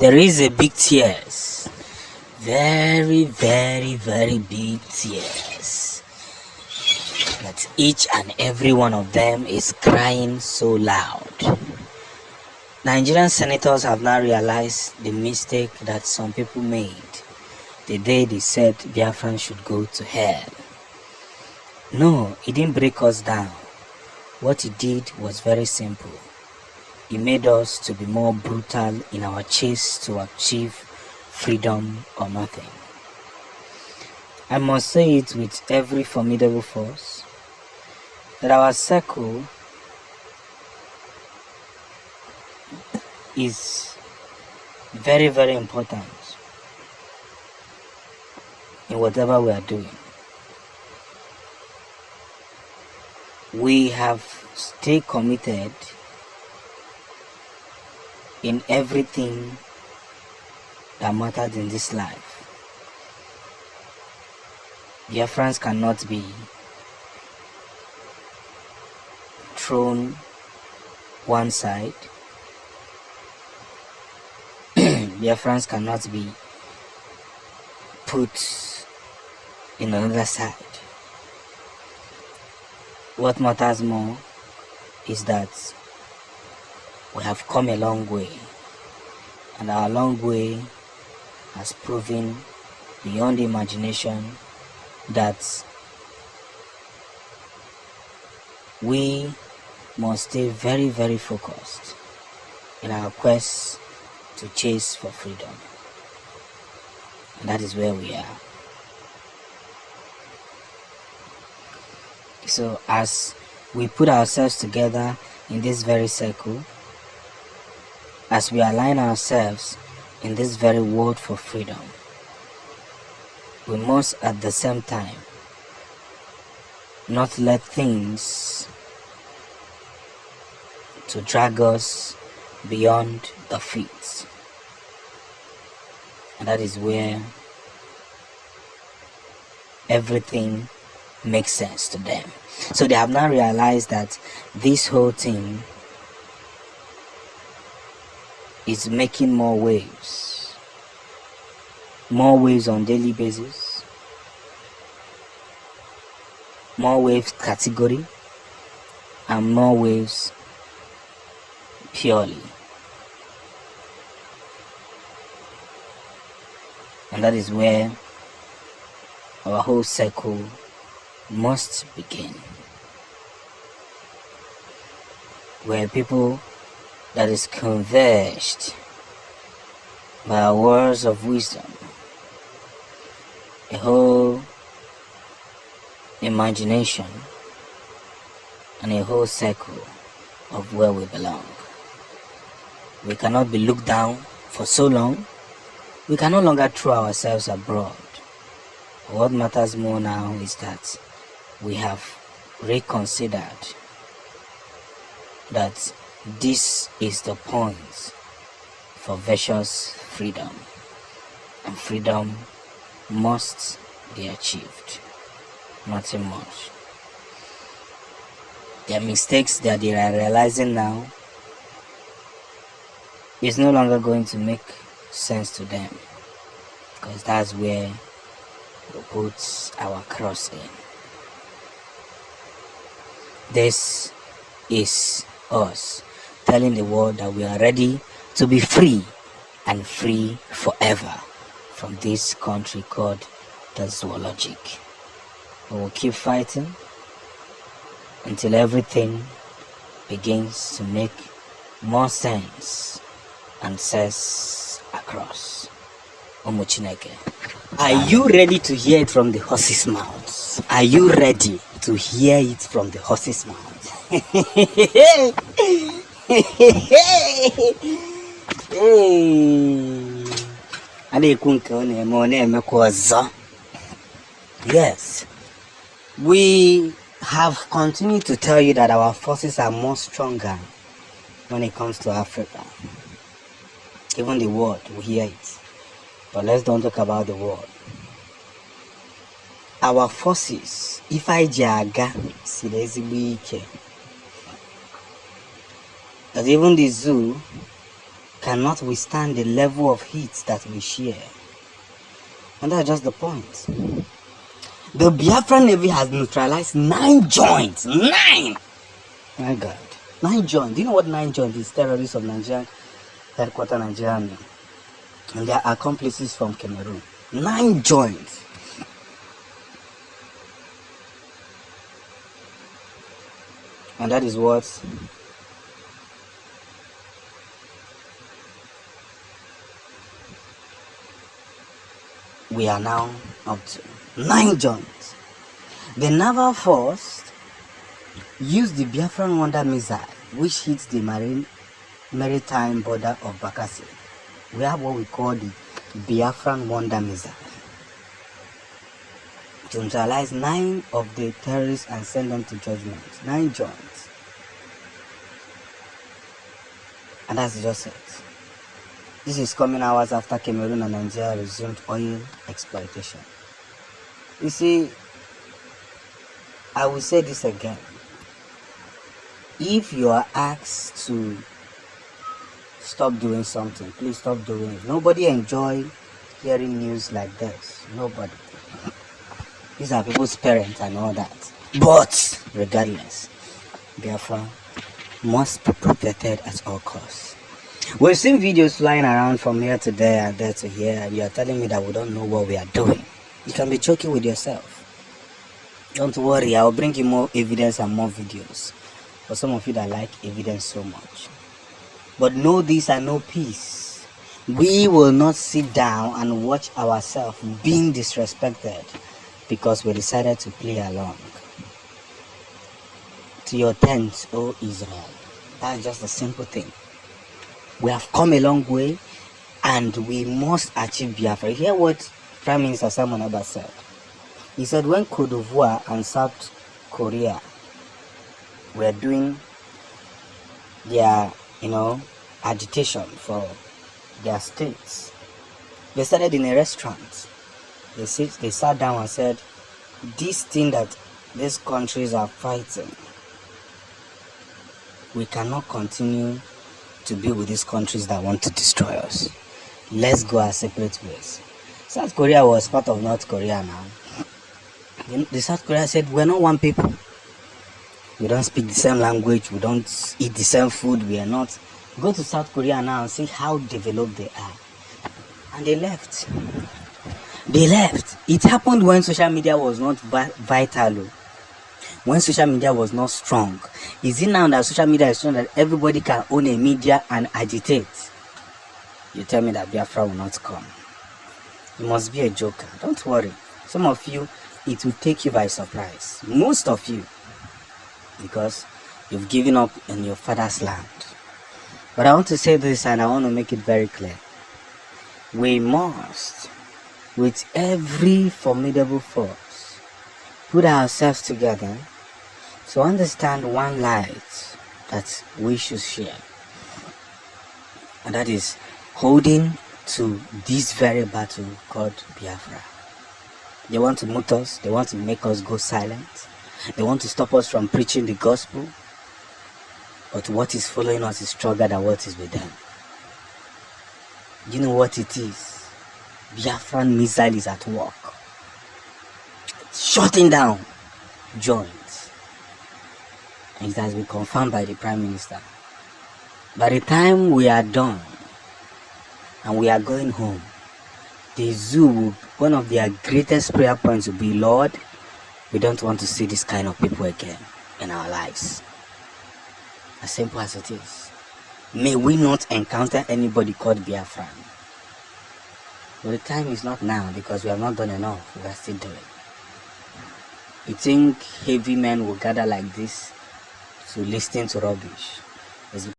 there is a big tears. Very, very, very big tears. That each and every one of them is crying so loud. Nigerian senators have now realized the mistake that some people made the day they said Biafra should go to hell. No, it didn't break us down. What it did was very simple. It made us to be more brutal in our chase to achieve freedom or nothing. I must say it with every formidable force that our circle is very, very important in whatever we are doing. We have stayed committed in everything that matters in this life. Biafrans cannot be thrown one side. Biafrans cannot be put in another side. What matters more is that we have come a long way, and our long way has proven beyond imagination that we must stay very, very focused in our quest to chase for freedom. And that is where we are. So as we put ourselves together in this very circle, as we align ourselves in this very world for freedom, we must at the same time not let things to drag us beyond the feet. And that is where everything makes sense to them. So they have now realized that this whole thing is making more waves on daily basis, more waves category, and more waves purely. And that is where our whole circle must begin. Where people that is converged by our words of wisdom, a whole imagination, and a whole circle of where we belong. We cannot be looked down for so long. We can no longer throw ourselves abroad. What matters more now is that we have reconsidered that this is the point for virtuous freedom, and freedom must be achieved, nothing much. Their mistakes that they are realizing now is no longer going to make sense to them, because that's where we put our cross in. This is us telling the world that we are ready to be free, and free forever from this country called the zoologic. We will keep fighting until everything begins to make more sense and says across. Omuchineke, are you ready to hear it from the horse's mouth? Are you ready to hear it from the horse's mouth? Yes, we have continued to tell you that our forces are more stronger when it comes to Africa. Even the world will hear it. But let's don't talk about the world. Our forces, if I jaga, that even the zoo cannot withstand the level of heat that we share. And that's just the point. The Biafra Navy has neutralized 9 joints. 9! My God. 9 joints. Do you know what 9 joints is? Terrorists of Nigeria, headquarters Nigeria, and their accomplices from Cameroon. 9 joints. And that is what we are now up to. 9 joints. The naval force used the Biafran Wonder missile, which hits the maritime border of Bakassi. We have what we call the Biafran Wonder missile to neutralize 9 of the terrorists and send them to judgment. 9 joints. And that's just it. This is coming hours after Cameroon and Nigeria resumed oil exploitation. You see, I will say this again. If you are asked to stop doing something, please stop doing it. Nobody enjoy hearing news like this. Nobody. These are people's parents and all that. But regardless, Biafra must be protected at all costs. We've seen videos flying around from here to there and there to here, and you are telling me that we don't know what we are doing. You can be joking with yourself. Don't worry, I'll bring you more evidence and more videos for some of you that like evidence so much. But know this and know peace. We will not sit down and watch ourselves being disrespected because we decided to play along. To your tent, O Israel. That's just a simple thing. We have come a long way and we must achieve Biafra. Hear what Prime Minister Simon Abba said. He said when Cote d'Ivoire and South Korea were doing their, agitation for their states, they started in a restaurant. They sat down and said, this thing that these countries are fighting, we cannot continue to be with these countries that want to destroy us. Let's go our separate ways. South Korea was part of North Korea now. The South Korea said, we're not one people. We don't speak the same language. We don't eat the same food. We are not. Go to South Korea now and see how developed they are. And they left. They left. It happened when social media was not vital. When social media was not strong. Is it now that social media is strong that everybody can own a media and agitate? You tell me that Biafra will not come. You must be a joker. Don't worry. Some of you, it will take you by surprise. Most of you. Because you've given up in your father's land. But I want to say this and I want to make it very clear. We must, with every formidable force, put ourselves together to understand one light that we should share. And that is holding to this very battle called Biafra. They want to mute us. They want to make us go silent. They want to stop us from preaching the gospel. But what is following us is stronger than what is with them. You know what it is? Biafran missile is at work. Shutting down joints. And it has been confirmed by the Prime Minister. By the time we are done and we are going home, the zoo, one of their greatest prayer points will be, Lord, we don't want to see this kind of people again in our lives. As simple as it is. May we not encounter anybody called Biafran. But the time is not now because we have not done enough. We are still doing. You think heavy men will gather like this to listen to rubbish? It's